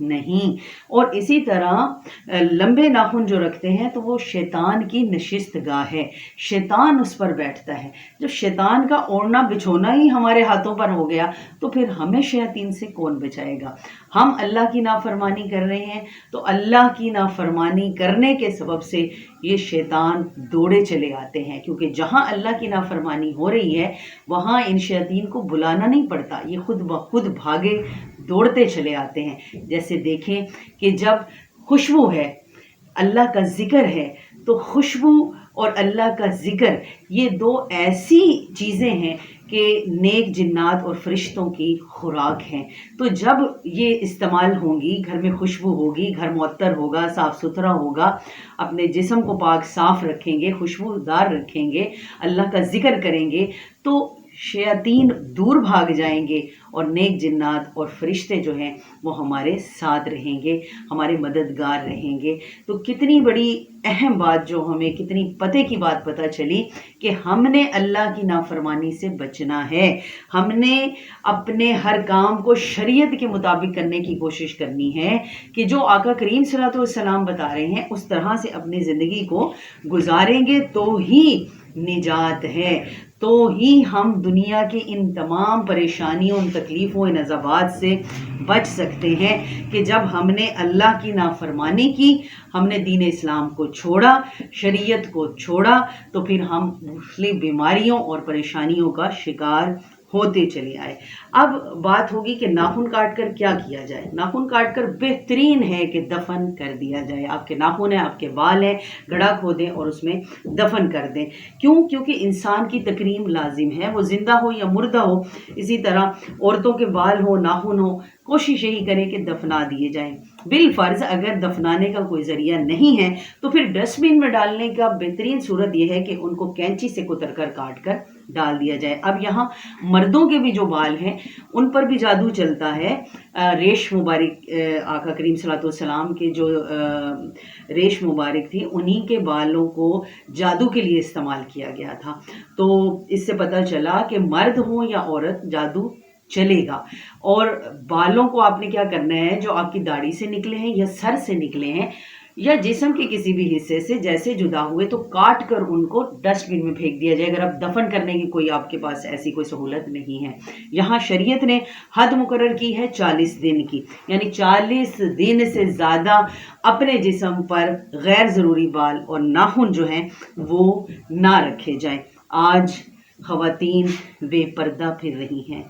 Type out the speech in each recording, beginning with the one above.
نہیں. اور اسی طرح لمبے ناخن جو رکھتے ہیں تو وہ شیطان کی نشست گاہ ہے، شیطان اس پر بیٹھتا ہے. جب شیطان کا اوڑھنا بچھونا ہی ہمارے ہاتھوں پر ہو گیا تو پھر ہمیں شیاطین سے کون بچائے گا؟ ہم اللہ کی نافرمانی کر رہے ہیں تو اللہ کی نافرمانی کرنے کے سبب سے یہ شیطان دوڑے چلے آتے ہیں، کیونکہ جہاں اللہ کی نافرمانی ہو رہی ہے وہاں ان شیاطین کو بلانا نہیں پڑتا، یہ خود بخود بھاگے دوڑتے چلے آتے ہیں. جیسے دیکھیں کہ جب خوشبو ہے، اللہ کا ذکر ہے، تو خوشبو اور اللہ کا ذکر یہ دو ایسی چیزیں ہیں کہ نیک جنات اور فرشتوں کی خوراک ہیں. تو جب یہ استعمال ہوں گی، گھر میں خوشبو ہوگی، گھر معطر ہوگا، صاف ستھرا ہوگا، اپنے جسم کو پاک صاف رکھیں گے، خوشبودار رکھیں گے، اللہ کا ذکر کریں گے تو شیاطین دور بھاگ جائیں گے اور نیک جنات اور فرشتے جو ہیں وہ ہمارے ساتھ رہیں گے، ہمارے مددگار رہیں گے. تو کتنی بڑی اہم بات جو ہمیں کتنی پتے کی بات پتہ چلی کہ ہم نے اللہ کی نافرمانی سے بچنا ہے، ہم نے اپنے ہر کام کو شریعت کے مطابق کرنے کی کوشش کرنی ہے کہ جو آقا کریم صلی اللہ علیہ وسلم بتا رہے ہیں اس طرح سے اپنی زندگی کو گزاریں گے تو ہی نجات ہے، تو ہی ہم دنیا کی ان تمام پریشانیوں، ان تکلیفوں، ان عذابات سے بچ سکتے ہیں کہ جب ہم نے اللہ کی نافرمانی کی، ہم نے دین اسلام کو چھوڑا، شریعت کو چھوڑا، تو پھر ہم مختلف بیماریوں اور پریشانیوں کا شکار ہوتے چلے آئے. اب بات ہوگی کہ ناخن کاٹ کر کیا کیا جائے. ناخن کاٹ کر بہترین ہے کہ دفن کر دیا جائے. آپ کے ناخن ہیں، آپ کے بال ہیں، گڑھا کھودیں اور اس میں دفن کر دیں. کیوں؟ کیونکہ انسان کی تکریم لازم ہے، وہ زندہ ہو یا مردہ ہو. اسی طرح عورتوں کے بال ہو، ناخن ہو، کوشش یہی کریں کہ دفنا دیے جائیں. بالفرض اگر دفنانے کا کوئی ذریعہ نہیں ہے تو پھر ڈسٹ بین میں ڈالنے کا بہترین صورت یہ ہے کہ ان کو کینچی سے کتر کر کاٹ کر ڈال دیا جائے. اب یہاں مردوں کے بھی جو بال ہیں ان پر بھی جادو چلتا ہے. ریش مبارک، آقا کریم صلی اللہ علیہ وسلم کے جو ریش مبارک تھی انہی کے بالوں کو جادو کے لیے استعمال کیا گیا تھا. تو اس سے پتہ چلا کہ مرد ہو یا عورت جادو چلے گا. اور بالوں کو آپ نے کیا کرنا ہے، جو آپ کی داڑھی سے نکلے ہیں یا سر سے نکلے ہیں یا جسم کے کسی بھی حصے سے جیسے جدا ہوئے تو کاٹ کر ان کو ڈسٹ بن میں پھینک دیا جائے. اگر آپ دفن کرنے کی کوئی آپ کے پاس ایسی کوئی سہولت نہیں ہے. یہاں شریعت نے حد مقرر کی ہے 40 دن کی، یعنی 40 دن سے زیادہ اپنے جسم پر غیر ضروری بال اور ناخن جو ہیں وہ نہ رکھے جائیں. آج خواتین بے پردہ پھر رہی ہیں.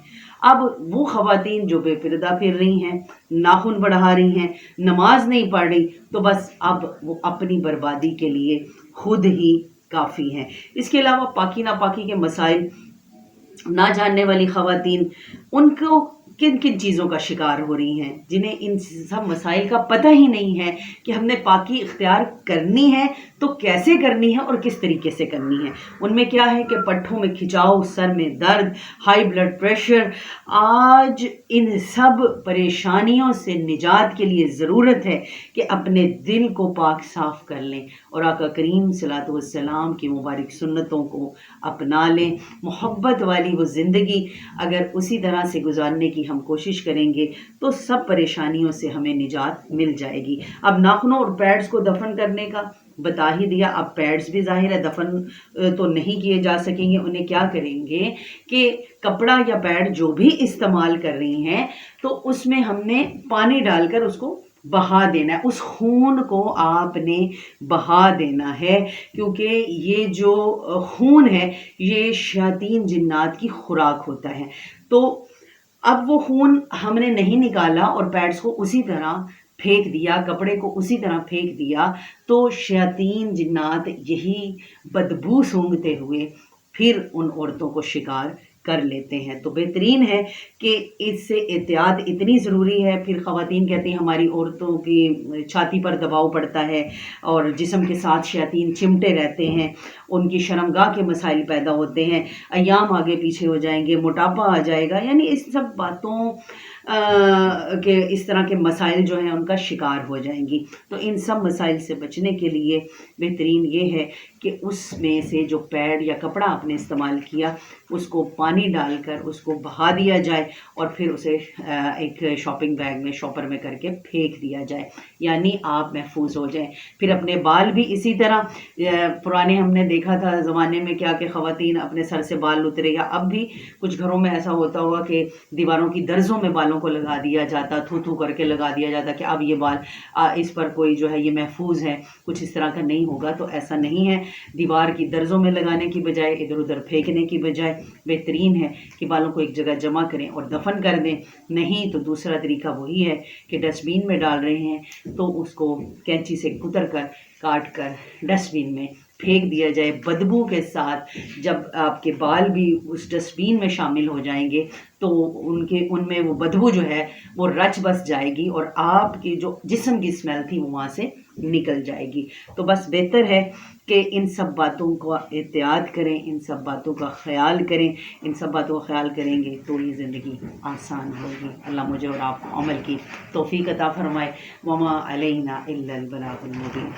اب وہ خواتین جو بے پردہ پھر رہی ہیں، ناخن بڑھا رہی ہیں، نماز نہیں پڑھ رہی، تو بس اب وہ اپنی بربادی کے لیے خود ہی کافی ہیں. اس کے علاوہ پاکی ناپاکی کے مسائل نہ جاننے والی خواتین ان کو کن کن چیزوں کا شکار ہو رہی ہیں، جنہیں ان سب مسائل کا پتہ ہی نہیں ہے کہ ہم نے پاکی اختیار کرنی ہے تو کیسے کرنی ہے اور کس طریقے سے کرنی ہے. ان میں کیا ہے کہ پٹھوں میں کھچاؤ، سر میں درد، ہائی بلڈ پریشر. آج ان سب پریشانیوں سے نجات کے لیے ضرورت ہے کہ اپنے دل کو پاک صاف کر لیں اور آقا کریم صلی اللہ علیہ وسلم کی مبارک سنتوں کو اپنا لیں. محبت والی وہ زندگی اگر اسی طرح سے گزارنے کی ہم کوشش کریں گے تو سب پریشانیوں سے ہمیں نجات مل جائے گی. اب ناخنوں اور پیڈز کو دفن کرنے کا بتا ہی دیا. اب پیڈز بھی ظاہر ہے دفن تو نہیں کیے جا سکیں گے. انہیں کیا کریں گے کہ کپڑا یا پیڈ جو بھی استعمال کر رہی ہیں تو اس میں ہم نے پانی ڈال کر اس کو بہا دینا ہے. اس خون کو آپ نے بہا دینا ہے، کیونکہ یہ جو خون ہے یہ شیاطین جنات کی خوراک ہوتا ہے. تو اب وہ خون ہم نے نہیں نکالا اور پیڈز کو اسی طرح پھینک دیا، کپڑے کو اسی طرح پھینک دیا، تو شیاطین جنات یہی بدبو سونگھتے ہوئے پھر ان عورتوں کو شکار کر لیتے ہیں. تو بہترین ہے کہ اس سے احتیاط اتنی ضروری ہے. پھر خواتین کہتی ہیں ہماری عورتوں کی چھاتی پر دباؤ پڑتا ہے اور جسم کے ساتھ شیاطین چمٹے رہتے ہیں، ان کی شرمگاہ کے مسائل پیدا ہوتے ہیں، ایام آگے پیچھے ہو جائیں گے، موٹاپا آ جائے گا. یعنی اس سب باتوں کہ اس طرح کے مسائل جو ہیں ان کا شکار ہو جائیں گی۔ تو ان سب مسائل سے بچنے کے لیے بہترین یہ ہے کہ اس میں سے جو پیڈ یا کپڑا آپ نے استعمال کیا اس کو پانی ڈال کر اس کو بہا دیا جائے اور پھر اسے ایک شاپنگ بیگ میں شاپر میں کر کے پھینک دیا جائے، یعنی آپ محفوظ ہو جائیں۔ پھر اپنے بال بھی اسی طرح، پرانے ہم نے دیکھا تھا زمانے میں کیا کہ خواتین اپنے سر سے بال اترے، یا اب بھی کچھ گھروں میں ایسا ہوتا ہوا کہ دیواروں کی درزوں میں بالوں کو لگا دیا جاتا، تھو تھو کر کے لگا دیا جاتا کہ اب یہ بال اس پر کوئی جو ہے یہ محفوظ ہے، کچھ اس طرح کا نہیں ہوگا۔ تو ایسا نہیں ہے، دیوار کی درزوں میں لگانے کی بجائے، ادھر ادھر پھینکنے کی بجائے بہترین ہے کہ بالوں کو ایک جگہ جمع کریں اور دفن کر دیں۔ نہیں تو دوسرا طریقہ وہی ہے کہ ڈسٹ بین میں ڈال رہے ہیں تو اس کو کینچی سے کتر کر کاٹ کر ڈسٹ بین میں پھینک دیا جائے بدبو کے ساتھ۔ جب آپ کے بال بھی اس ڈسٹ بین میں شامل ہو جائیں گے تو ان میں وہ بدبو جو ہے وہ رچ بس جائے گی اور آپ کی جو جسم کی اسمیل تھی وہ وہاں سے نکل جائے گی۔ تو بس بہتر ہے کہ ان سب باتوں کو احتیاط کریں، ان سب باتوں کا خیال کریں۔ ان سب باتوں کا خیال کریں گے تو یہ زندگی آسان ہوگی۔ اللہ مجھے اور آپ کو عمل کی توفیق عطا فرمائے۔ وما علینا الا البلاغ المبین۔